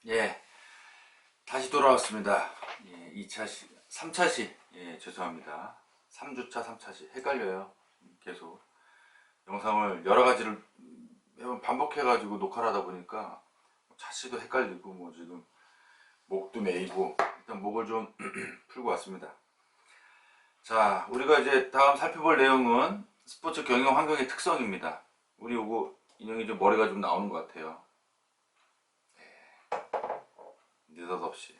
예, 다시 돌아왔습니다. 예, 2차시, 3차시, 예, 죄송합니다. 3주차, 3차시. 헷갈려요. 계속. 영상을 여러 가지를 매번 반복해가지고 녹화를 하다 보니까 차시도 헷갈리고, 뭐 지금 목도 메이고, 일단 목을 좀 풀고 왔습니다. 자, 우리가 이제 다음 살펴볼 내용은 스포츠 경영 환경의 특성입니다. 우리 요거 인형이 좀 머리가 좀 나오는 것 같아요. 느닷없이.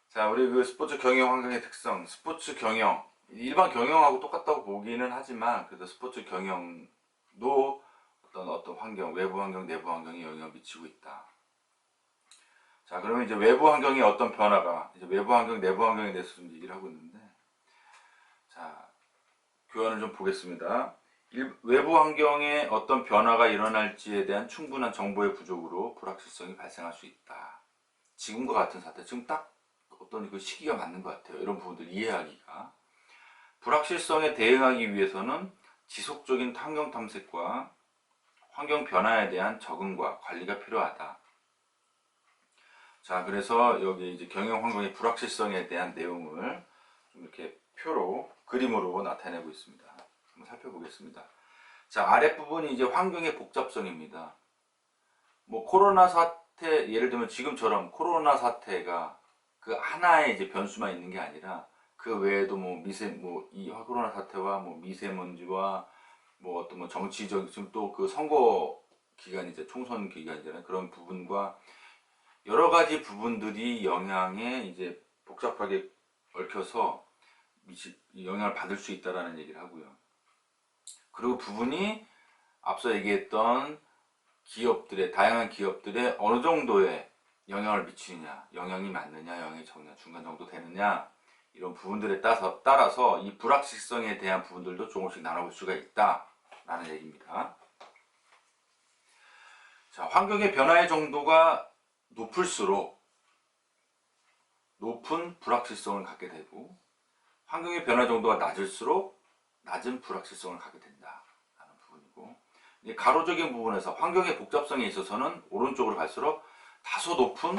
자, 우리 그 스포츠 경영 환경의 특성, 스포츠 경영, 일반 경영하고 똑같다고 보기는 하지만, 그래도 스포츠 경영도 어떤 환경, 외부 환경, 내부 환경에 영향을 미치고 있다. 자, 그러면 이제 외부 환경의 어떤 변화가, 이제 외부 환경, 내부 환경에 대해서 좀 얘기를 하고 있는데, 자, 교환을 좀 보겠습니다. 외부 환경에 어떤 변화가 일어날지에 대한 충분한 정보의 부족으로 불확실성이 발생할 수 있다. 지금과 같은 사태, 지금 딱 어떤 그 시기가 맞는 것 같아요. 이런 부분들 이해하기가. 불확실성에 대응하기 위해서는 지속적인 환경 탐색과 환경 변화에 대한 적응과 관리가 필요하다. 자, 그래서 여기 이제 경영 환경의 불확실성에 대한 내용을 좀 이렇게 표로, 그림으로 나타내고 있습니다. 한번 살펴보겠습니다. 자, 아랫부분이 이제 환경의 복잡성입니다. 뭐 코로나 사태, 예를 들면 지금처럼 코로나 사태가 그 하나의 이제 변수만 있는 게 아니라 그 외에도 뭐 이 코로나 사태와 뭐 미세먼지와 뭐 어떤 뭐 정치적, 지금 또 그 선거 기간이제 총선 기간이잖아요. 그런 부분과 여러 가지 부분들이 영향에 이제 복잡하게 얽혀서 영향을 받을 수 있다라는 얘기를 하고요. 그리고 부분이 앞서 얘기했던 기업들의, 다양한 기업들의 어느 정도의 영향을 미치느냐, 영향이 많느냐, 영향이 적느냐, 중간 정도 되느냐, 이런 부분들에 따라서 이 불확실성에 대한 부분들도 조금씩 나눠볼 수가 있다라는 얘기입니다. 자, 환경의 변화의 정도가 높을수록 높은 불확실성을 갖게 되고, 환경의 변화 정도가 낮을수록 낮은 불확실성을 갖게 된다라는 부분이고, 이제 가로적인 부분에서 환경의 복잡성에 있어서는 오른쪽으로 갈수록 다소 높은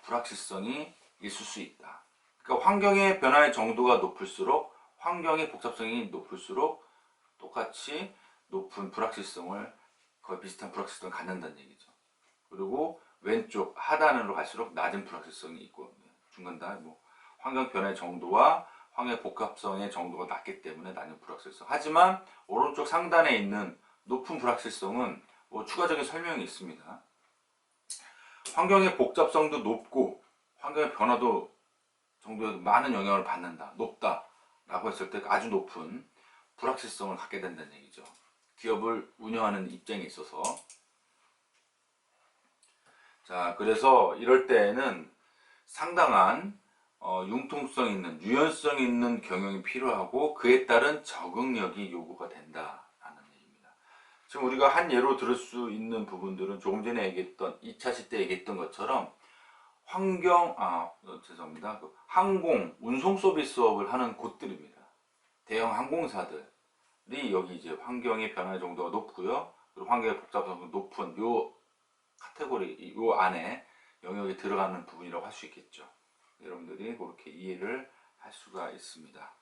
불확실성이 있을 수 있다. 그러니까 환경의 변화의 정도가 높을수록, 환경의 복잡성이 높을수록 똑같이 높은 불확실성을, 거의 비슷한 불확실성을 갖는다는 얘기죠. 그리고 왼쪽 하단으로 갈수록 낮은 불확실성이 있고, 중간다 뭐 환경 변화의 정도와 환경 복합성의 정도가 낮기 때문에 낮은 불확실성. 하지만 오른쪽 상단에 있는 높은 불확실성은 뭐 추가적인 설명이 있습니다. 환경의 복잡성도 높고 환경의 변화도 정도에 많은 영향을 받는다, 높다 라고 했을 때 아주 높은 불확실성을 갖게 된다는 얘기죠. 기업을 운영하는 입장에 있어서. 자, 그래서 이럴 때에는 상당한 융통성 있는, 유연성 있는 경영이 필요하고 그에 따른 적응력이 요구가 된다라는 얘기입니다. 지금 우리가 한 예로 들을 수 있는 부분들은 조금 전에 얘기했던 2차시 때 얘기했던 것처럼 죄송합니다. 그 항공, 운송 서비스업을 하는 곳들입니다. 대형 항공사들이 여기 이제 환경의 변화 정도가 높고요. 그리고 환경의 복잡성도 높은 요 카테고리, 요 안에 영역에 들어가는 부분이라고 할 수 있겠죠. 여러분들이 그렇게 이해를 할 수가 있습니다.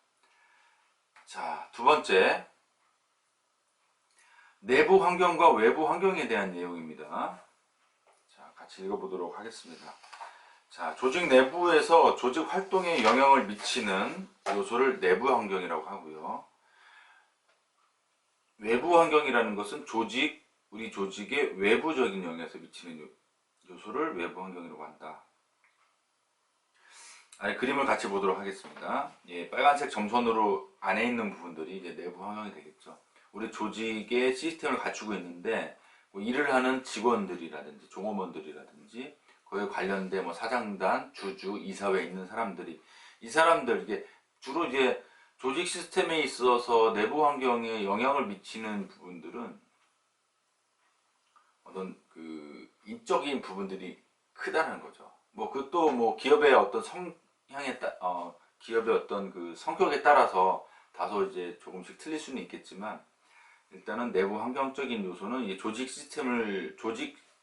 자, 두 번째, 내부 환경과 외부 환경에 대한 내용입니다. 자, 같이 읽어보도록 하겠습니다. 자, 조직 내부에서 조직 활동에 영향을 미치는 요소를 내부 환경이라고 하고요. 외부 환경이라는 것은 우리 조직의 외부적인 영향에서 미치는 요소를 외부 환경이라고 한다. 그림을 같이 보도록 하겠습니다. 예, 빨간색 점선으로 안에 있는 부분들이 이제 내부 환경이 되겠죠. 우리 조직의 시스템을 갖추고 있는데, 뭐 일을 하는 직원들이라든지 종업원들이라든지 그에 관련된 뭐 사장단, 주주, 이사회에 있는 사람들이, 이 사람들 이게 주로 이제 조직 시스템에 있어서 내부 환경에 영향을 미치는 부분들은 어떤 그 인적인 부분들이 크다는 거죠. 뭐 그것도 뭐 기업의 어떤 기업의 어떤 그 성격에 따라서 다소 이제 조금씩 틀릴 수는 있겠지만, 일단은 내부 환경적인 요소는 이 조직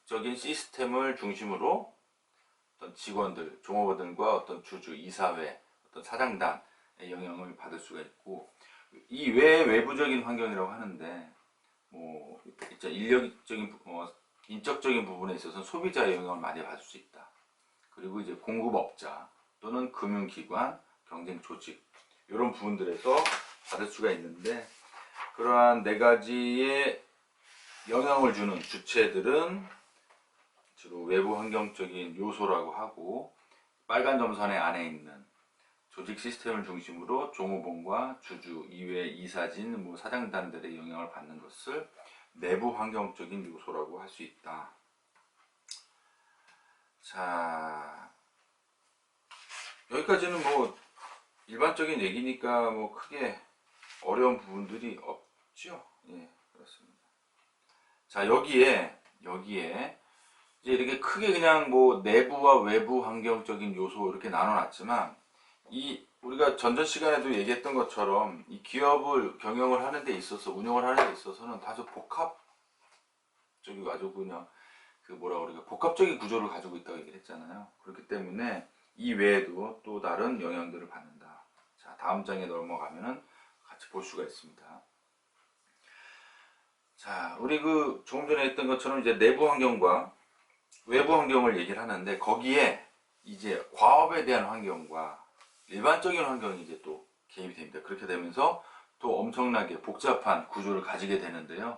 조직적인 시스템을 중심으로 어떤 직원들, 종업원들과 어떤 주주, 이사회, 어떤 사장단의 영향을 받을 수가 있고, 이 외부적인 환경이라고 하는데, 뭐 인력적인 인적적인 부분에 있어서 소비자의 영향을 많이 받을 수 있다. 그리고 이제 공급업자 또는 금융기관, 경쟁 조직 이런 부분들에서 받을 수가 있는데, 그러한 네 가지의 영향을 주는 주체들은 주로 외부 환경적인 요소라고 하고, 빨간 점선의 안에 있는 조직 시스템을 중심으로 종업원과 주주, 이외 이사진, 사장단들의 영향을 받는 것을 내부 환경적인 요소라고 할 수 있다. 자, 여기까지는 일반적인 얘기니까 크게 어려운 부분들이 없죠. 예, 그렇습니다. 자, 여기에 이제 이렇게 크게 그냥 내부와 외부 환경적인 요소 이렇게 나눠놨지만, 우리가 전전 시간에도 얘기했던 것처럼 이 기업을 경영을 하는 데 있어서, 운영을 하는 데 있어서는 다소 복합적이고 아주 그냥 우리가 복합적인 구조를 가지고 있다고 얘기를 했잖아요. 그렇기 때문에 이 외에도 또 다른 영향들을 받는다. 자, 다음 장에 넘어가면은 같이 볼 수가 있습니다. 자, 우리 조금 전에 했던 것처럼 이제 내부 환경과 외부 환경을 얘기를 하는데, 거기에 이제 과업에 대한 환경과 일반적인 환경이 이제 또 개입이 됩니다. 그렇게 되면서 또 엄청나게 복잡한 구조를 가지게 되는데요.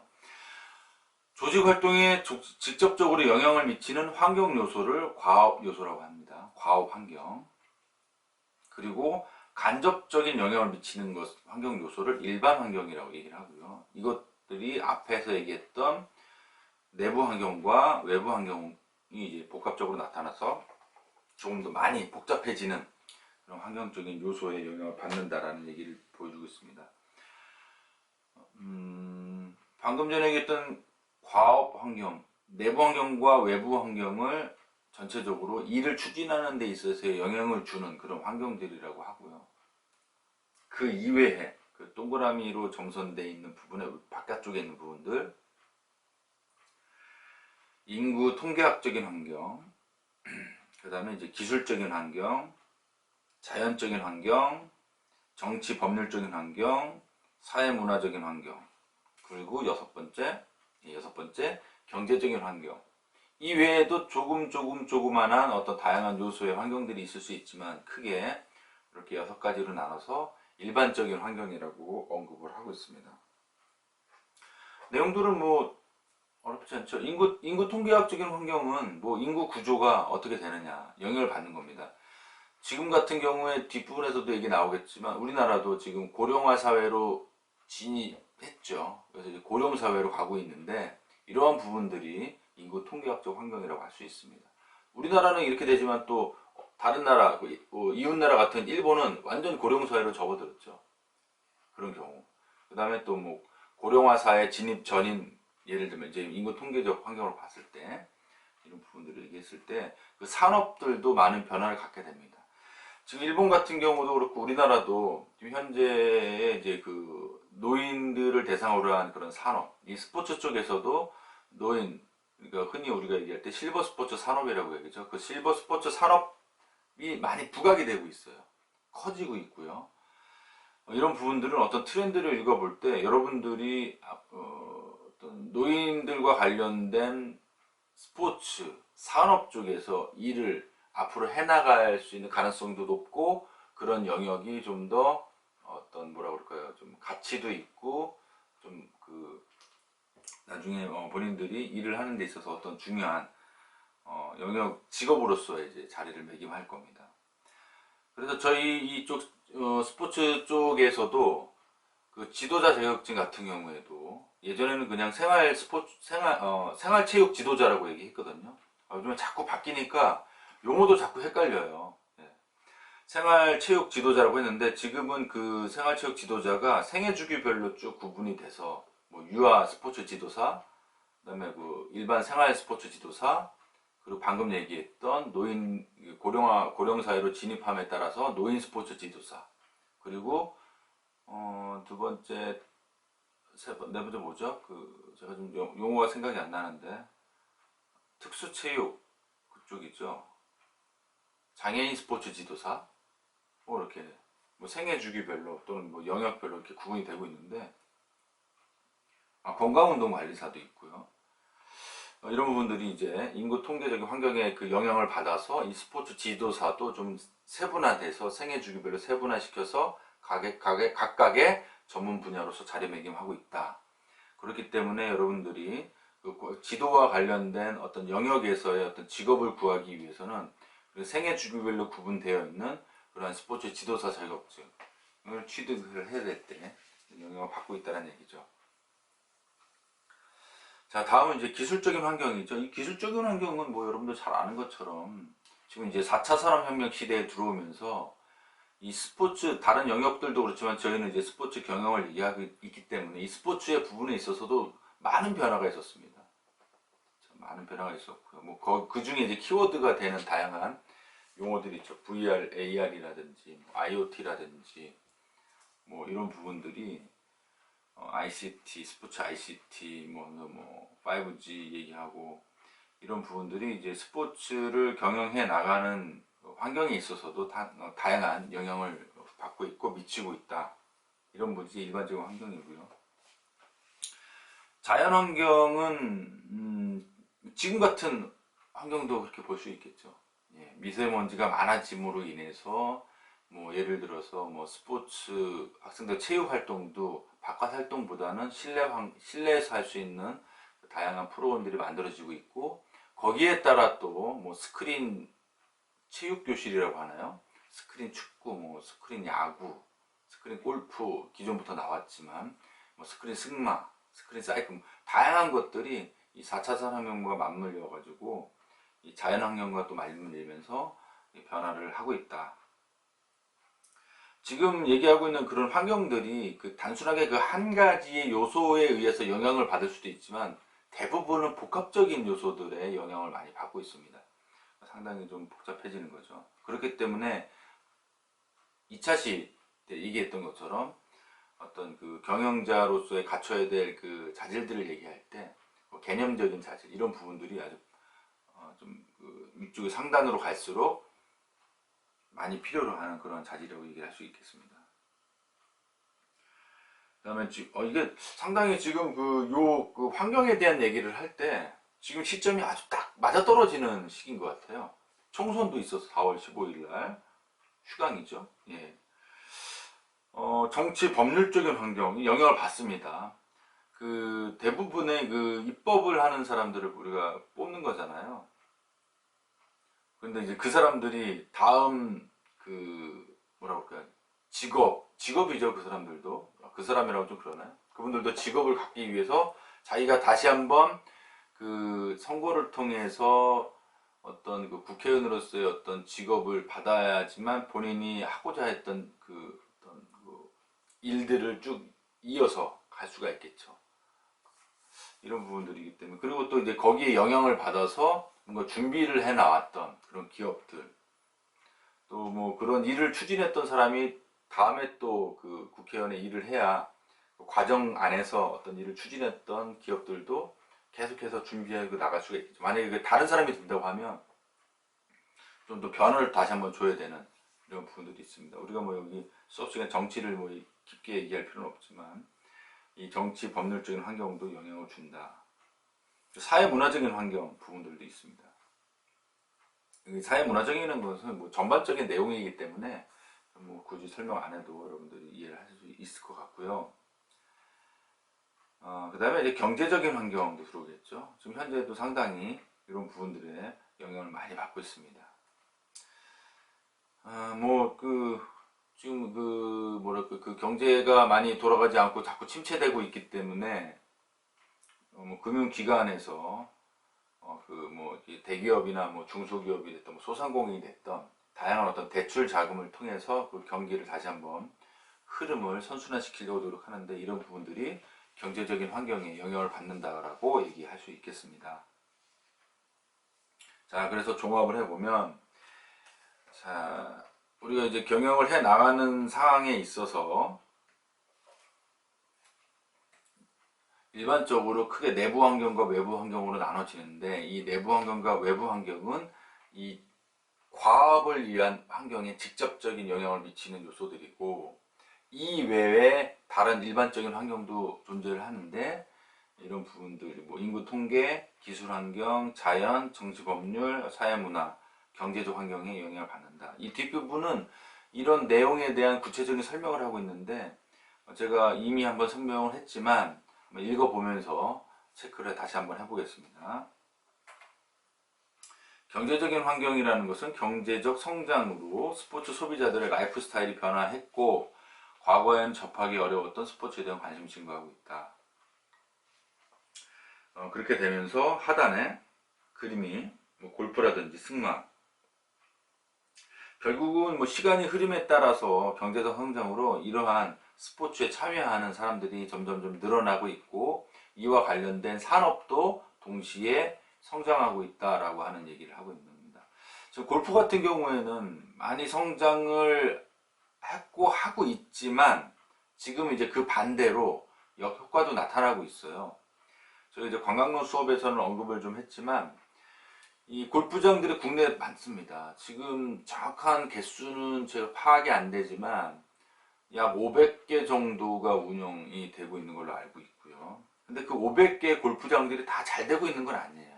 조직 활동에 직접적으로 영향을 미치는 환경 요소를 과업 요소라고 합니다. 과업 환경. 그리고 간접적인 영향을 미치는 환경 요소를 일반 환경이라고 얘기를 하고요. 이것들이 앞에서 얘기했던 내부 환경과 외부 환경이 이제 복합적으로 나타나서 조금 더 많이 복잡해지는 그런 환경적인 요소에 영향을 받는다라는 얘기를 보여주고 있습니다. 방금 전에 얘기했던 과업 환경, 내부 환경과 외부 환경을 전체적으로 일을 추진하는 데 있어서 영향을 주는 그런 환경들이라고 하고요. 그 이외에 그 동그라미로 점선되어 있는 부분의 바깥쪽에 있는 부분들, 인구 통계학적인 환경, 그 다음에 이제 기술적인 환경, 자연적인 환경, 정치 법률적인 환경, 사회문화적인 환경, 그리고 여섯 번째 경제적인 환경. 이 외에도 조그만한 어떤 다양한 요소의 환경들이 있을 수 있지만, 크게 이렇게 6가지로 나눠서 일반적인 환경이라고 언급을 하고 있습니다. 내용들은 어렵지 않죠. 인구 통계학적인 환경은 인구 구조가 어떻게 되느냐, 영향을 받는 겁니다. 지금 같은 경우에 뒷부분에서도 얘기 나오겠지만, 우리나라도 지금 고령화 사회로 진입했죠. 그래서 이제 고령 사회로 가고 있는데, 이러한 부분들이 인구 통계학적 환경이라고 할 수 있습니다. 우리나라는 이렇게 되지만 또 다른 나라, 이웃나라 같은 일본은 완전 고령 사회로 접어들었죠. 그런 경우. 그 다음에 또 고령화 사회 진입 전인, 예를 들면 이제 인구 통계적 환경으로 봤을 때, 이런 부분들을 얘기했을 때 그 산업들도 많은 변화를 갖게 됩니다. 지금 일본 같은 경우도 그렇고 우리나라도 지금 현재 이제 노인들을 대상으로 한 그런 산업, 이 스포츠 쪽에서도 그러니까 흔히 우리가 얘기할 때 실버 스포츠 산업이라고 얘기죠. 그 실버 스포츠 산업이 많이 부각이 되고 있어요. 커지고 있고요. 이런 부분들은 어떤 트렌드를 읽어볼 때 여러분들이 어떤 노인들과 관련된 스포츠 산업 쪽에서 일을 앞으로 해나갈 수 있는 가능성도 높고, 그런 영역이 좀 더 어떤 좀 가치도 있고, 좀 나중에 본인들이 일을 하는 데 있어서 어떤 중요한 영역 직업으로서의 이제 자리를 매김할 겁니다. 그래서 저희 이쪽 스포츠 쪽에서도 그 지도자 자격증 같은 경우에도 예전에는 그냥 생활체육 지도자라고 얘기했거든요. 요즘에 자꾸 바뀌니까 용어도 자꾸 헷갈려요. 네. 생활체육 지도자라고 했는데, 지금은 그 생활체육 지도자가 생애주기별로 쭉 구분이 돼서 유아 스포츠 지도사, 그다음에 일반 생활 스포츠 지도사, 그리고 방금 얘기했던 고령 사회로 진입함에 따라서 노인 스포츠 지도사, 그리고 네 번째 뭐죠? 제가 좀 용어가 생각이 안 나는데, 특수체육 그쪽이죠. 장애인 스포츠 지도사, 뭐 이렇게 뭐 생애 주기별로 또는 뭐 영역별로 이렇게 구분이 되고 있는데, 건강운동 관리사도 있고요. 이런 부분들이 이제 인구 통계적인 환경에 그 영향을 받아서 이 스포츠 지도사도 좀 세분화돼서 생애 주기별로 세분화시켜서 각각의 전문 분야로서 자리매김하고 있다. 그렇기 때문에 여러분들이 그 지도와 관련된 어떤 영역에서의 어떤 직업을 구하기 위해서는 그 생애 주기별로 구분되어 있는 그러한 스포츠 지도사 자격증을 취득을 해야 될 때 영향을 받고 있다는 얘기죠. 자, 다음은 이제 기술적인 환경이죠. 이 기술적인 환경은 뭐 여러분들 잘 아는 것처럼 지금 이제 4차 산업혁명 시대에 들어오면서 이 스포츠 다른 영역들도 그렇지만 저희는 이제 스포츠 경영을 얘기하고 있기 때문에 이 스포츠의 부분에 있어서도 많은 변화가 있었습니다. 많은 변화가 있었고요. 뭐 그 중에 이제 키워드가 되는 다양한 용어들이 있죠. VR, AR이라든지 IoT라든지 뭐 이런 부분들이 ICT, 스포츠 ICT, 뭐 5G 얘기하고 이런 부분들이 이제 스포츠를 경영해 나가는 환경에 있어서도 다양한 영향을 받고 있고 미치고 있다. 이런 분이 일반적인 환경이고요. 자연환경은 지금 같은 환경도 그렇게 볼 수 있겠죠. 예, 미세먼지가 많아짐으로 인해서 뭐 예를 들어서 뭐 스포츠 학생들 체육 활동도 바깥 활동보다는 실내에서 할 수 있는 다양한 프로그램들이 만들어지고 있고, 거기에 따라 또 뭐 스크린 체육 교실이라고 하나요? 스크린 축구, 뭐 스크린 야구, 스크린 골프 기존부터 나왔지만 뭐 스크린 승마, 스크린 사이클 다양한 것들이 이 4차 산업혁명과 맞물려 가지고 이 자연환경과 또 맞물리면서 변화를 하고 있다. 지금 얘기하고 있는 그런 환경들이 그 단순하게 그 한 가지의 요소에 의해서 영향을 받을 수도 있지만 대부분은 복합적인 요소들의 영향을 많이 받고 있습니다. 상당히 좀 복잡해지는 거죠. 그렇기 때문에 2차 시대 때 얘기했던 것처럼 어떤 그 경영자로서의 갖춰야 될 그 자질들을 얘기할 때 개념적인 자질 이런 부분들이 아주 좀그 위쪽의 상단으로 갈수록 많이 필요로 하는 그런 자질이라고 얘기할 수 있겠습니다. 그 다음에 이게 상당히 지금 그 환경에 대한 얘기를 할 때 지금 시점이 아주 딱 맞아떨어지는 시기인 것 같아요. 총선도 있어서 4월 15일 날 휴강이죠. 예. 정치 법률적인 환경이 영향을 받습니다. 그 대부분의 그 입법을 하는 사람들을 우리가 뽑는 거잖아요. 근데 이제 그 사람들이 다음 그 뭐라고 할까요? 직업이죠. 그 사람들도 그 사람이라고 좀 그러나요? 그분들도 직업을 갖기 위해서 자기가 다시 한번 그 선거를 통해서 어떤 그 국회의원으로서의 어떤 직업을 받아야지만 본인이 하고자 했던 그 어떤 그 일들을 쭉 이어서 갈 수가 있겠죠. 이런 부분들이기 때문에, 그리고 또 이제 거기에 영향을 받아서 뭔가 준비를 해 나왔던 그런 기업들, 또 뭐 그런 일을 추진했던 사람이 다음에 또 그 국회의원의 일을 해야 그 과정 안에서 어떤 일을 추진했던 기업들도 계속해서 준비하고 나갈 수가 있겠죠. 만약에 다른 사람이 된다고 하면 좀 더 변화를 다시 한번 줘야 되는 이런 부분들이 있습니다. 우리가 뭐 여기 수업 시간 정치를 뭐 깊게 얘기할 필요는 없지만 이 정치 법률적인 환경도 영향을 준다. 사회문화적인 환경 부분들도 있습니다. 사회문화적인 것은 뭐 전반적인 내용이기 때문에 뭐 굳이 설명 안 해도 여러분들이 이해를 할 수 있을 것 같고요. 그 다음에 이제 경제적인 환경도 들어오겠죠. 지금 현재도 상당히 이런 부분들에 영향을 많이 받고 있습니다. 지금 그 경제가 많이 돌아가지 않고 자꾸 침체되고 있기 때문에 뭐 금융기관에서 대기업이나 뭐 중소기업이 됐던 뭐 소상공인이 됐던 다양한 어떤 대출 자금을 통해서 그 경기를 다시 한번 흐름을 선순환시키려고 노력하는데 이런 부분들이 경제적인 환경에 영향을 받는다라고 얘기할 수 있겠습니다. 자, 그래서 종합을 해보면, 자, 우리가 이제 경영을 해 나가는 상황에 있어서 일반적으로 크게 내부 환경과 외부 환경으로 나눠지는데, 이 내부 환경과 외부 환경은 이 과업을 위한 환경에 직접적인 영향을 미치는 요소들이고, 이 외에 다른 일반적인 환경도 존재를 하는데, 이런 부분들, 뭐 인구 통계, 기술 환경, 자연, 정치 법률, 사회 문화, 경제적 환경에 영향을 받는다. 이 뒷부분은 이런 내용에 대한 구체적인 설명을 하고 있는데, 제가 이미 한번 설명을 했지만 읽어보면서 체크를 다시 한번 해보겠습니다. 경제적인 환경이라는 것은 경제적 성장으로 스포츠 소비자들의 라이프 스타일이 변화했고, 과거에는 접하기 어려웠던 스포츠에 대한 관심을 증가하고 있다. 그렇게 되면서 하단에 그림이 뭐 골프라든지 승마, 결국은 뭐 시간이 흐름에 따라서 경제적 성장으로 이러한 스포츠에 참여하는 사람들이 점점점 늘어나고 있고, 이와 관련된 산업도 동시에 성장하고 있다라고 하는 얘기를 하고 있는 겁니다. 지금 골프 같은 경우에는 많이 성장을 했고 하고 있지만, 지금 이제 그 반대로 역효과도 나타나고 있어요. 저희 이제 관광론 수업에서는 언급을 좀 했지만, 이 골프장들이 국내에 많습니다. 지금 정확한 개수는 제가 파악이 안 되지만 약 500개 정도가 운영이 되고 있는 걸로 알고 있고요. 근데 그 500개 골프장들이 다 잘 되고 있는 건 아니에요.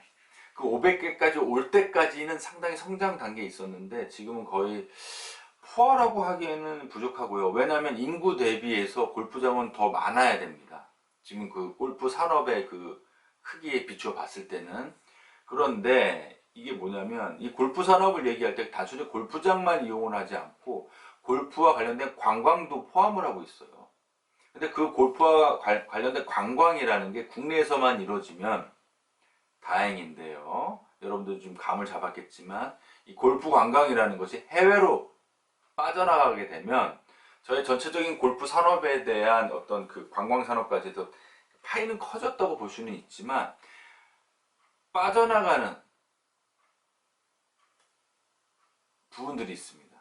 그 500개까지 올 때까지는 상당히 성장 단계에 있었는데, 지금은 거의 포화라고 하기에는 부족하고요. 왜냐하면 인구 대비해서 골프장은 더 많아야 됩니다. 지금 그 골프 산업의 그 크기에 비추어 봤을 때는. 그런데 이게 뭐냐면, 이 골프 산업을 얘기할 때 단순히 골프장만 이용을 하지 않고 골프와 관련된 관광도 포함을 하고 있어요. 근데 그 골프와 관련된 관광이라는 게 국내에서만 이루어지면 다행인데요. 여러분들 좀 감을 잡았겠지만, 이 골프 관광이라는 것이 해외로 빠져나가게 되면 저희 전체적인 골프 산업에 대한 어떤 그 관광 산업까지도 파이는 커졌다고 볼 수는 있지만, 빠져나가는 부분들이 있습니다.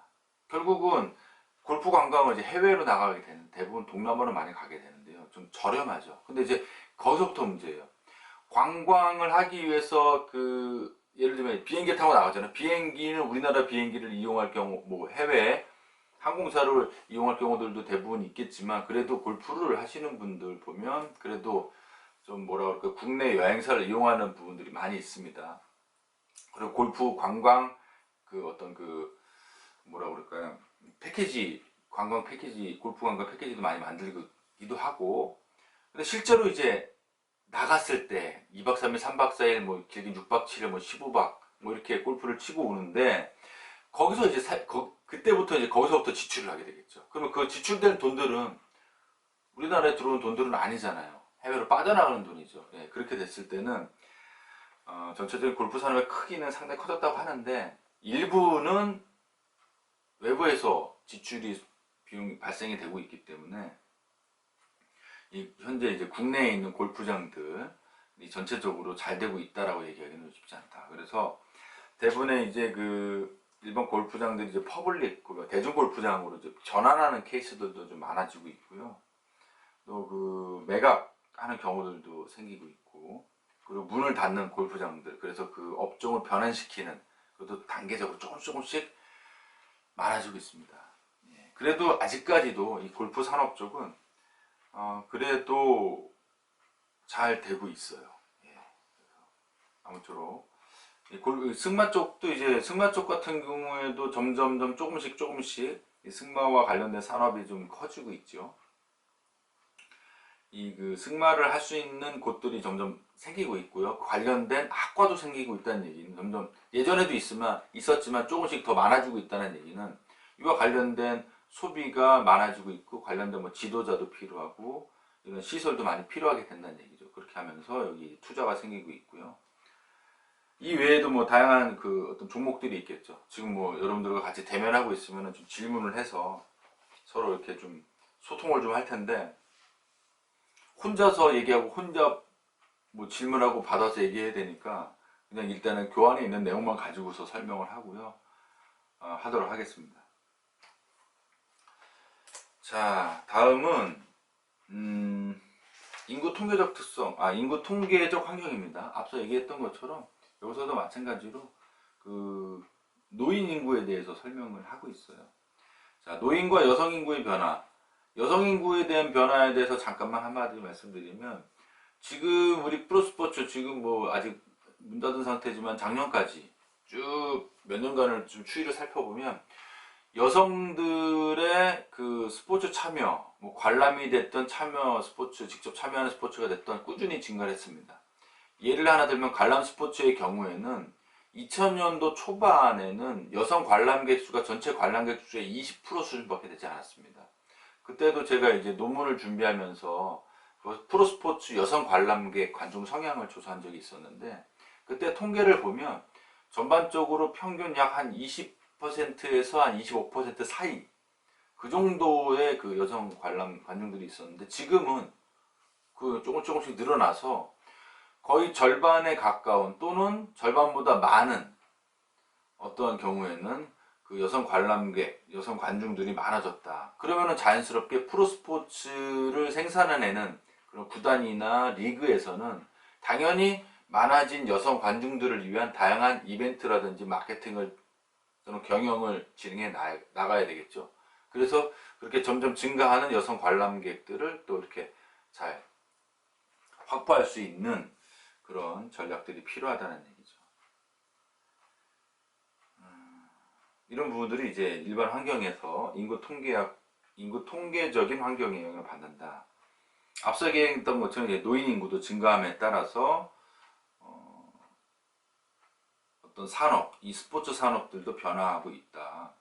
결국은 골프 관광을 이제 해외로 나가게 되는, 대부분 동남아로 많이 가게 되는데요. 좀 저렴하죠. 근데 이제 거기서부터 문제예요. 관광을 하기 위해서 그 예를 들면 비행기 타고 나가잖아요. 비행기는 우리나라 비행기를 이용할 경우, 뭐 해외 항공사를 이용할 경우들도 대부분 있겠지만, 그래도 골프를 하시는 분들 보면 그래도 좀 뭐라 그럴까, 국내 여행사를 이용하는 부분들이 많이 있습니다. 그리고 골프 관광 그 어떤 그 뭐라 그럴까요, 패키지, 관광 패키지, 골프 관광 패키지도 많이 만들기도 하고. 근데 실제로 이제 나갔을 때 2박 3일, 3박 4일, 뭐 길게 6박 7일, 뭐 15박 뭐 이렇게 골프를 치고 오는데, 거기서 이제 그때부터 이제 거기서부터 지출을 하게 되겠죠. 그러면 그 지출된 돈들은 우리나라에 들어오는 돈들은 아니잖아요. 해외로 빠져나가는 돈이죠. 예, 그렇게 됐을 때는 전체적인 골프 산업의 크기는 상당히 커졌다고 하는데, 일부는 외부에서 지출이 비용이 발생이 되고 있기 때문에, 현재 이제 국내에 있는 골프장들이 전체적으로 잘 되고 있다라고 얘기하기는 쉽지 않다. 그래서 대부분의 이제 그 일반 골프장들이 이제 퍼블릭, 대중 골프장으로 이제 전환하는 케이스들도 좀 많아지고 있고요. 또 그 매각하는 경우들도 생기고 있고, 그리고 문을 닫는 골프장들, 그래서 그 업종을 변환시키는 그것도 단계적으로 조금씩 많아지고 있습니다. 예, 그래도 아직까지도 이 골프 산업 쪽은 그래도 잘 되고 있어요. 예, 아무쪼록 승마 쪽도 이제 승마 쪽 같은 경우에도 점점점 조금씩 이 승마와 관련된 산업이 좀 커지고 있죠. 이 그 승마를 할 수 있는 곳들이 점점 생기고 있고요. 관련된 학과도 생기고 있다는 얘기는, 점점 예전에도 있었지만 조금씩 더 많아지고 있다는 얘기는, 이와 관련된 소비가 많아지고 있고, 관련된 뭐 지도자도 필요하고 이런 시설도 많이 필요하게 된다는 얘기죠. 그렇게 하면서 여기 투자가 생기고 있고요. 이 외에도 뭐 다양한 그 어떤 종목들이 있겠죠. 지금 뭐 여러분들과 같이 대면하고 있으면 좀 질문을 해서 서로 이렇게 좀 소통을 좀 할 텐데, 혼자서 얘기하고 혼자 뭐 질문하고 받아서 얘기해야 되니까 그냥 일단은 교환에 있는 내용만 가지고서 설명을 하고요. 하도록 하겠습니다. 자, 다음은 인구 통계적 특성, 인구 통계적 환경입니다. 앞서 얘기했던 것처럼 여기서도 마찬가지로 그 노인 인구에 대해서 설명을 하고 있어요. 자, 노인과 여성 인구의 변화. 여성 인구에 대한 변화에 대해서 잠깐만 한마디 말씀드리면, 지금 우리 프로스포츠 지금 뭐 아직 문 닫은 상태지만 작년까지 쭉 몇 년간을 좀 추이를 살펴보면 여성들의 그 스포츠 참여, 뭐 관람이 됐던 참여 스포츠, 직접 참여하는 스포츠가 됐던 꾸준히 증가를 했습니다. 예를 하나 들면 관람 스포츠의 경우에는 2000년도 초반에는 여성 관람객 수가 전체 관람객 수의 20% 수준밖에 되지 않았습니다. 그때도 제가 이제 논문을 준비하면서 프로스포츠 여성 관람객 관중 성향을 조사한 적이 있었는데, 그때 통계를 보면 전반적으로 평균 약 한 20%에서 한 25% 사이, 그 정도의 그 여성 관람 관중들이 있었는데, 지금은 그 조금씩 늘어나서 거의 절반에 가까운 또는 절반보다 많은, 어떠한 경우에는 그 여성 관람객, 여성 관중들이 많아졌다. 그러면은 자연스럽게 프로스포츠를 생산해내는 그런 구단이나 리그에서는 당연히 많아진 여성 관중들을 위한 다양한 이벤트라든지 마케팅을 또는 경영을 진행해 나가야 되겠죠. 그래서 그렇게 점점 증가하는 여성 관람객들을 또 이렇게 잘 확보할 수 있는 그런 전략들이 필요하다는 얘기죠. 이런 부분들이 이제 일반 환경에서 인구 통계적인 환경에 영향을 받는다. 앞서 얘기했던 것처럼 노인 인구도 증가함에 따라서 어떤 산업, 이 스포츠 산업들도 변화하고 있다.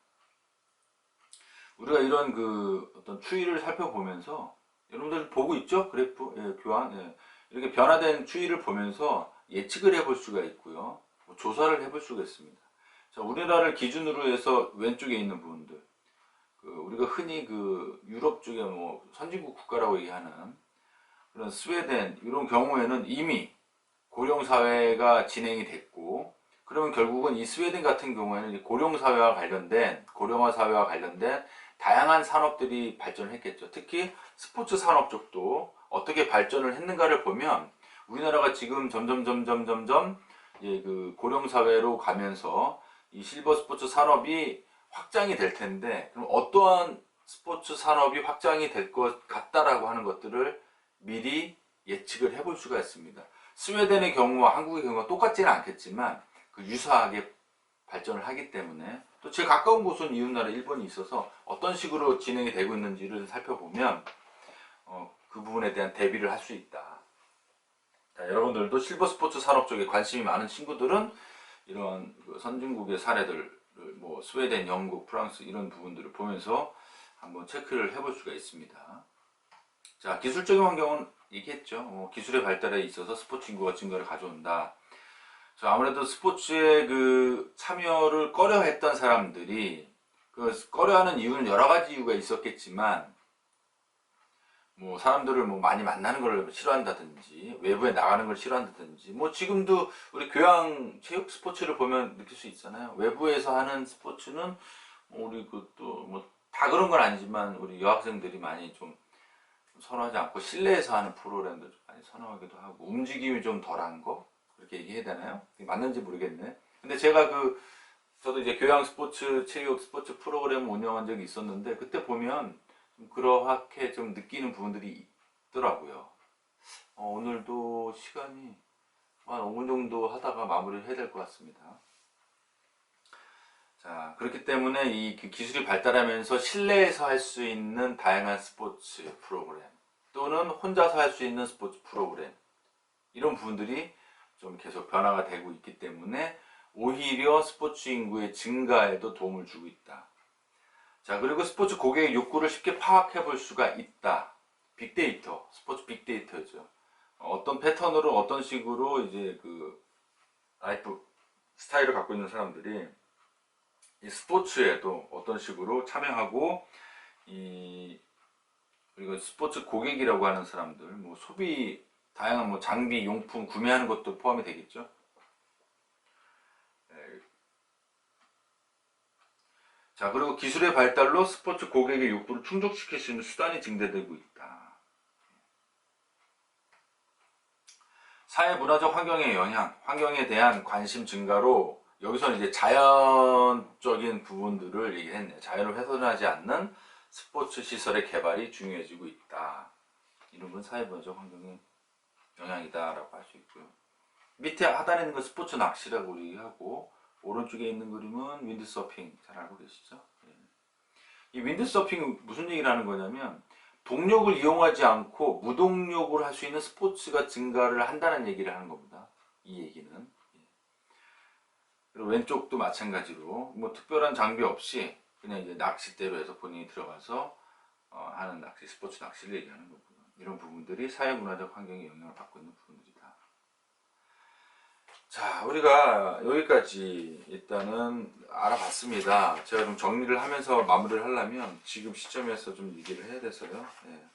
우리가 이런 그 어떤 추이를 살펴보면서, 여러분들 보고 있죠? 그래프, 교환, 이렇게 변화된 추이를 보면서 예측을 해볼 수가 있고요. 뭐 조사를 해볼 수가 있습니다. 자, 우리나라를 기준으로 해서 왼쪽에 있는 부분들, 우리가 흔히 그 유럽 쪽에 뭐 선진국 국가라고 얘기하는 그런 스웨덴, 이런 경우에는 이미 고령사회가 진행이 됐고, 그러면 결국은 이 스웨덴 같은 경우에는 고령화 사회와 관련된 다양한 산업들이 발전했겠죠. 특히 스포츠 산업 쪽도 어떻게 발전을 했는가를 보면, 우리나라가 지금 점점 그 고령 사회로 가면서 이 실버 스포츠 산업이 확장이 될 텐데, 그럼 어떠한 스포츠 산업이 확장이 될 것 같다라고 하는 것들을 미리 예측을 해볼 수가 있습니다. 스웨덴의 경우와 한국의 경우가 똑같지는 않겠지만 그 유사하게 발전을 하기 때문에, 또 제일 가까운 곳은 이웃나라 일본이 있어서 어떤 식으로 진행이 되고 있는지를 살펴보면 그 부분에 대한 대비를 할 수 있다. 자, 여러분들도 실버 스포츠 산업 쪽에 관심이 많은 친구들은 이런 그 선진국의 사례들, 뭐 스웨덴, 영국, 프랑스 이런 부분들을 보면서 한번 체크를 해볼 수가 있습니다. 자, 기술적인 환경은 얘기했죠. 기술의 발달에 있어서 스포츠 인구가 증가를 가져온다. 자, 아무래도 스포츠에 그 참여를 꺼려했던 사람들이, 그 꺼려하는 이유는 여러 가지 이유가 있었겠지만, 뭐 사람들을 뭐 많이 만나는 걸 싫어한다든지, 외부에 나가는 걸 싫어한다든지, 뭐 지금도 우리 교양 체육 스포츠를 보면 느낄 수 있잖아요. 외부에서 하는 스포츠는 우리 그또 뭐 다 그런 건 아니지만 우리 여학생들이 많이 좀 선호하지 않고 실내에서 하는 프로그램도 좀 많이 선호하기도 하고, 움직임이 좀 덜한 거, 그렇게 얘기해야 되나요? 맞는지 모르겠네. 근데 제가 저도 이제 교양 스포츠, 체육 스포츠 프로그램 운영한 적이 있었는데, 그때 보면 좀 그렇게 좀 느끼는 부분들이 있더라고요. 오늘도 시간이 한 5분 정도 하다가 마무리를 해야 될 것 같습니다. 자, 그렇기 때문에 이 기술이 발달하면서 실내에서 할 수 있는 다양한 스포츠 프로그램, 또는 혼자서 할 수 있는 스포츠 프로그램, 이런 부분들이 좀 계속 변화가 되고 있기 때문에 오히려 스포츠 인구의 증가에도 도움을 주고 있다. 자, 그리고 스포츠 고객의 욕구를 쉽게 파악해 볼 수가 있다. 빅데이터, 스포츠 빅데이터죠. 어떤 패턴으로, 어떤 식으로 이제 그 라이프 스타일을 갖고 있는 사람들이 이 스포츠에도 어떤 식으로 참여하고, 그리고 스포츠 고객이라고 하는 사람들, 뭐 소비, 다양한 뭐 장비, 용품 구매하는 것도 포함이 되겠죠. 자, 그리고 기술의 발달로 스포츠 고객의 욕구를 충족시킬 수 있는 수단이 증대되고 있다. 사회 문화적 환경의 영향, 환경에 대한 관심 증가로 여기서는 이제 자연적인 부분들을 얘기했네요. 자연을 훼손하지 않는 스포츠 시설의 개발이 중요해지고 있다. 이런 건 사회 문화적 환경의 영향이다라고 할 수 있고요. 밑에 하단에 있는 건 스포츠 낚시라고 얘기하고 오른쪽에 있는 그림은 윈드서핑. 잘 알고 계시죠? 이 윈드서핑은 무슨 얘기를 하는 거냐면 동력을 이용하지 않고 무동력으로 할 수 있는 스포츠가 증가를 한다는 얘기를 하는 겁니다. 이 얘기는. 그리고 왼쪽도 마찬가지로 뭐 특별한 장비 없이 그냥 이제 낚싯대로 해서 본인이 들어가서 하는 낚시, 스포츠 낚시를 얘기하는 거고요. 이런 부분들이 사회문화적 환경에 영향을 받고 있는 부분들이다. 자, 우리가 여기까지 일단은 알아봤습니다. 제가 좀 정리를 하면서 마무리를 하려면 지금 시점에서 좀 얘기를 해야 돼서요. 네.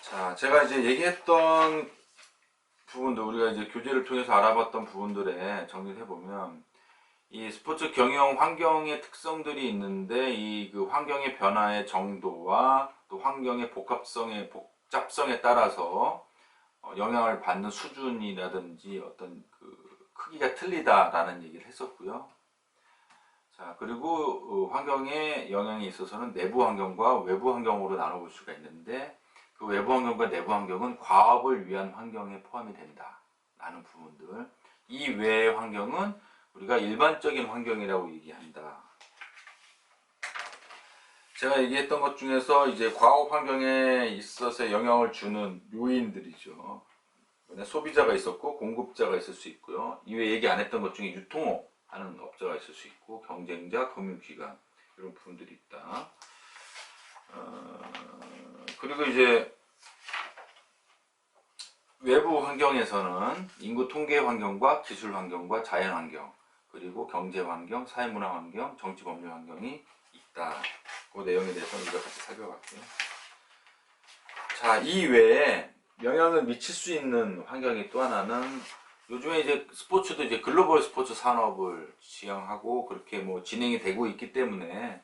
자, 제가 이제 얘기했던 부분들, 우리가 이제 교재를 통해서 알아봤던 부분들에 정리를 해보면 이 스포츠 경영 환경의 특성들이 있는데 이 그 환경의 변화의 정도와 또 환경의 복잡성에 따라서 영향을 받는 수준이라든지 어떤 그 크기가 틀리다라는 얘기를 했었고요. 자, 그리고 환경의 영향에 있어서는 내부 환경과 외부 환경으로 나눠볼 수가 있는데 그 외부 환경과 내부 환경은 과업을 위한 환경에 포함이 된다 라는 부분들. 이 외의 환경은 우리가 일반적인 환경이라고 얘기한다. 제가 얘기했던 것 중에서 이제 과업 환경에 있어서 영향을 주는 요인들이죠. 소비자가 있었고 공급자가 있을 수 있고요. 이외에 얘기 안 했던 것 중에 유통업 하는 업자가 있을 수 있고 경쟁자, 금융기관 이런 부분들이 있다. 그리고 이제 외부 환경에서는 인구 통계 환경과 기술 환경과 자연 환경 그리고 경제 환경, 사회문화 환경, 정치 법률 환경이 있다. 그 내용에 대해서는 우리가 같이 살펴볼게요. 자, 이 외에 영향을 미칠 수 있는 환경이 또 하나는 요즘에 이제 스포츠도 이제 글로벌 스포츠 산업을 지향하고 그렇게 뭐 진행이 되고 있기 때문에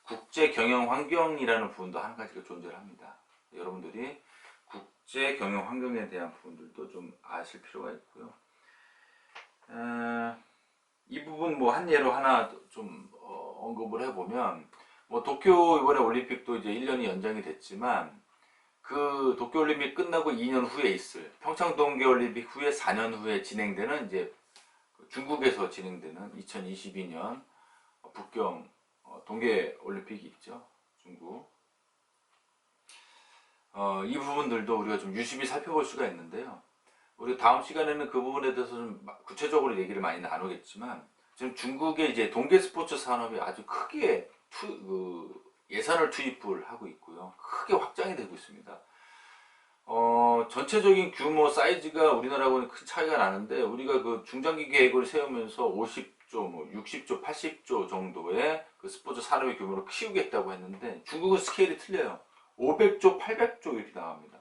국제 경영 환경이라는 부분도 한 가지가 존재를 합니다. 여러분들이 국제 경영 환경에 대한 부분들도 좀 아실 필요가 있고요. 이 부분 뭐 한 예로 하나 좀 언급을 해보면 뭐 도쿄 이번에 올림픽도 이제 1년이 연장이 됐지만 그 도쿄올림픽 끝나고 2년 후에 있을 평창 동계올림픽 후에 4년 후에 진행되는 이제 중국에서 진행되는 2022년 북경 동계올림픽이 있죠. 중국. 이 부분들도 우리가 좀 유심히 살펴볼 수가 있는데요. 우리 다음 시간에는 그 부분에 대해서 좀 구체적으로 얘기를 많이 나누겠지만 지금 중국의 이제 동계 스포츠 산업이 아주 크게 예산을 투입을 하고 있고요. 크게 확장이 되고 있습니다. 전체적인 규모 사이즈가 우리나라하고는 큰 차이가 나는데 우리가 그 중장기 계획을 세우면서 50조, 뭐 60조, 80조 정도의 그 스포츠 산업의 규모를 키우겠다고 했는데 중국은 스케일이 틀려요. 500조, 800조 이렇게 나갑니다.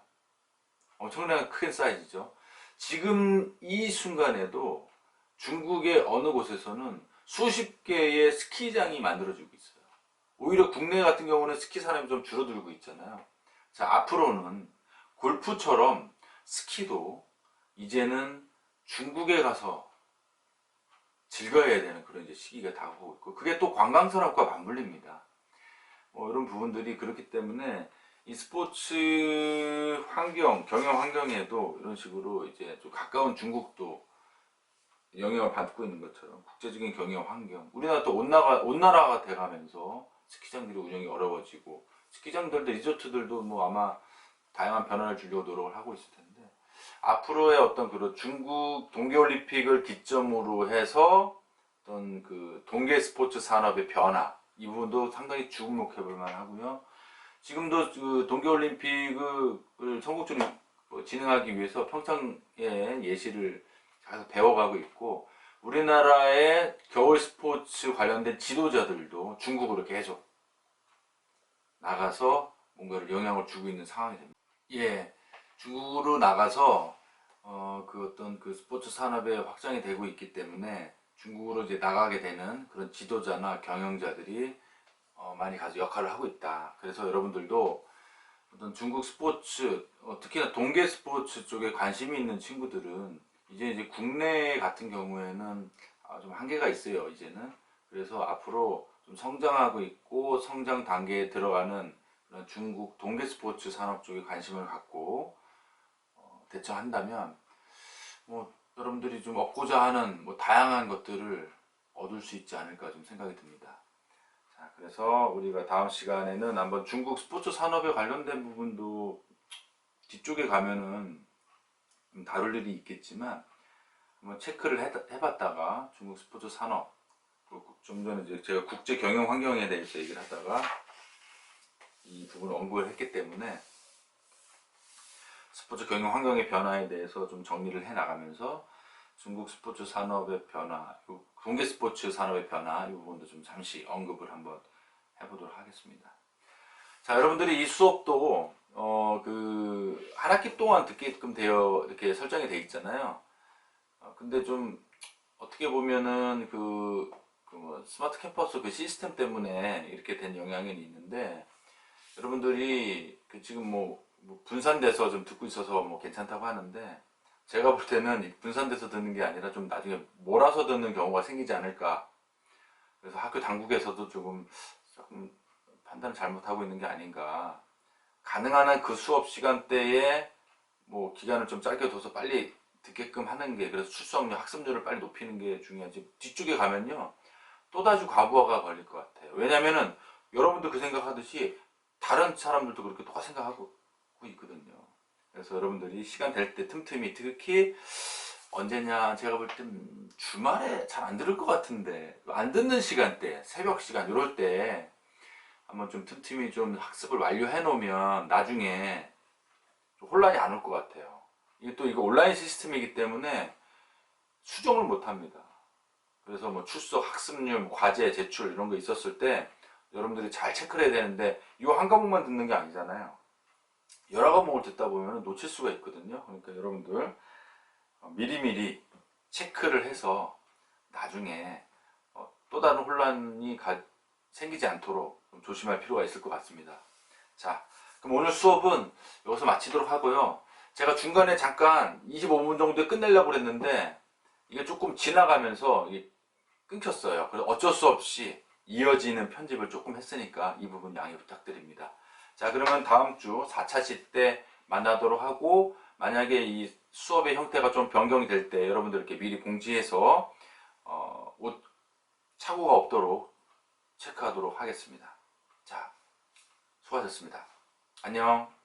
엄청나게 큰 사이즈죠. 지금 이 순간에도 중국의 어느 곳에서는 수십 개의 스키장이 만들어지고 있어요. 오히려 국내 같은 경우는 스키 산업이 좀 줄어들고 있잖아요. 자, 앞으로는 골프처럼 스키도 이제는 중국에 가서 즐겨야 되는 그런 이제 시기가 다가오고 있고 그게 또 관광산업과 맞물립니다. 이런 부분들이 그렇기 때문에 이 스포츠 환경, 경영 환경에도 이런 식으로 이제 좀 가까운 중국도 영향을 받고 있는 것처럼 국제적인 경영 환경, 우리나라 또 온나라가 돼가면서 스키장들이 운영이 어려워지고 스키장들도 리조트들도 뭐 아마 다양한 변화를 주려고 노력을 하고 있을 텐데 앞으로의 어떤 그런 중국 동계올림픽을 기점으로 해서 어떤 그 동계 스포츠 산업의 변화 이 부분도 상당히 주목해 볼 만하고요. 지금도 그 동계올림픽을 전국적으로 진행하기 위해서 평창의 예시를 계속 배워가고 있고 우리나라의 겨울 스포츠 관련된 지도자들도 중국으로 계속 나가서 뭔가를 영향을 주고 있는 상황이 됩니다. 예, 중국으로 나가서 그 어떤 그 스포츠 산업의 확장이 되고 있기 때문에 중국으로 이제 나가게 되는 그런 지도자나 경영자들이 많이 가서 역할을 하고 있다. 그래서 여러분들도 어떤 중국 스포츠, 특히나 동계 스포츠 쪽에 관심이 있는 친구들은 이제 국내 같은 경우에는 좀 한계가 있어요, 이제는. 그래서 앞으로 좀 성장하고 있고 성장 단계에 들어가는 그런 중국 동계 스포츠 산업 쪽에 관심을 갖고 대처한다면 뭐 여러분들이 좀 얻고자 하는 뭐 다양한 것들을 얻을 수 있지 않을까 좀 생각이 듭니다. 자, 그래서 우리가 다음 시간에는 한번 중국 스포츠 산업에 관련된 부분도 뒤쪽에 가면은 좀 다룰 일이 있겠지만 한번 체크를 해봤다가 중국 스포츠 산업, 좀 전에 이제 제가 국제 경영 환경에 대해서 얘기를 하다가 이 부분을 언급을 했기 때문에 스포츠 경영 환경의 변화에 대해서 좀 정리를 해 나가면서 중국 스포츠 산업의 변화, 동계 스포츠 산업의 변화 이 부분도 좀 잠시 언급을 한번 해보도록 하겠습니다. 자, 여러분들이 이 수업도 한 학기 동안 듣게끔 되어 이렇게 설정이 되어 있잖아요. 근데 좀 어떻게 보면은 뭐 스마트 캠퍼스 그 시스템 때문에 이렇게 된 영향이 있는데 여러분들이 지금 뭐 분산돼서 좀 듣고 있어서 뭐 괜찮다고 하는데 제가 볼 때는 분산돼서 듣는 게 아니라 좀 나중에 몰아서 듣는 경우가 생기지 않을까. 그래서 학교 당국에서도 조금 판단을 잘못하고 있는 게 아닌가. 가능한 한 그 수업 시간대에 뭐 기간을 좀 짧게 둬서 빨리 듣게끔 하는 게, 그래서 출석률, 학습률을 빨리 높이는 게 중요하지. 뒤쪽에 가면요 또다시 과부하가 걸릴 것 같아요. 왜냐면은 여러분도 그 생각하듯이 다른 사람들도 그렇게 똑같이 생각하고 있거든요. 그래서 여러분들이 시간 될 때 틈틈이, 특히 언제냐, 제가 볼 땐 주말에 잘 안 들을 것 같은데 안 듣는 시간대, 새벽 시간 이럴 때 한번 좀 틈틈이 좀 학습을 완료해 놓으면 나중에 좀 혼란이 안 올 것 같아요. 이거 온라인 시스템이기 때문에 수정을 못 합니다. 그래서 뭐 출석, 학습률, 뭐 과제, 제출 이런 거 있었을 때 여러분들이 잘 체크를 해야 되는데 이 한 과목만 듣는 게 아니잖아요. 여러 과목을 듣다 보면 놓칠 수가 있거든요. 그러니까 여러분들 미리미리 체크를 해서 나중에 또 다른 혼란이 생기지 않도록 좀 조심할 필요가 있을 것 같습니다. 자, 그럼 오늘 수업은 여기서 마치도록 하고요. 제가 중간에 잠깐 25분 정도에 끝내려고 했는데 이게 조금 지나가면서 끊겼어요. 그래서 어쩔 수 없이 이어지는 편집을 조금 했으니까 이 부분 양해 부탁드립니다. 자, 그러면 다음 주 4차시 때 만나도록 하고, 만약에 이 수업의 형태가 좀 변경이 될 때 여러분들 이렇게 미리 공지해서 착오가 없도록 체크하도록 하겠습니다. 자, 수고하셨습니다. 안녕.